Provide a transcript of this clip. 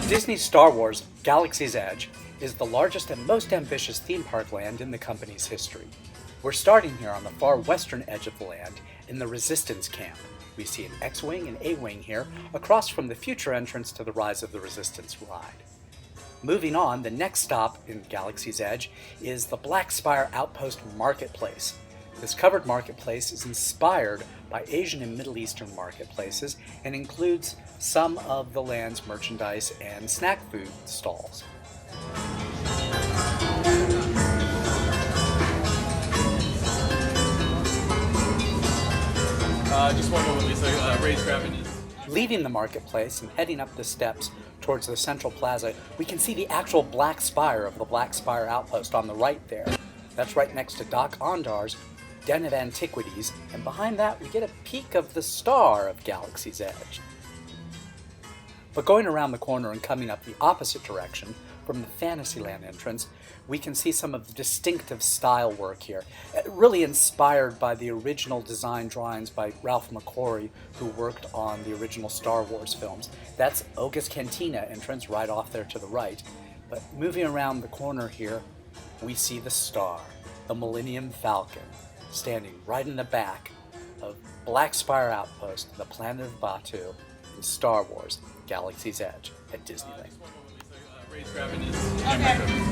Disney's Star Wars Galaxy's Edge is the largest and most ambitious theme park land in the company's history. We're starting here on the far western edge of the land in the Resistance Camp. We see an X-Wing and A-Wing here across from the future entrance to the Rise of the Resistance ride. Moving on, the next stop in Galaxy's Edge is the Black Spire Outpost Marketplace. This covered marketplace is inspired by Asian and Middle Eastern marketplaces and includes some of the land's merchandise and snack food stalls. Just one moment, Lisa. Raise gravity. Leaving the marketplace and heading up the steps towards the central plaza, we can see the actual Black Spire of the Black Spire Outpost on the right there. That's right next to Doc Ondar's Den of Antiquities, and behind that we get a peek of the star of Galaxy's Edge. But going around the corner and coming up the opposite direction from the Fantasyland entrance, we can see some of the distinctive style work here, really inspired by the original design drawings by Ralph McQuarrie, who worked on the original Star Wars films. That's Oga's Cantina entrance right off there to the right. But moving around the corner here, we see the star, the Millennium Falcon, standing right in the back of Black Spire Outpost, the planet of Batuu, in Star Wars Galaxy's Edge at Disneyland. Raise gravity. Okay.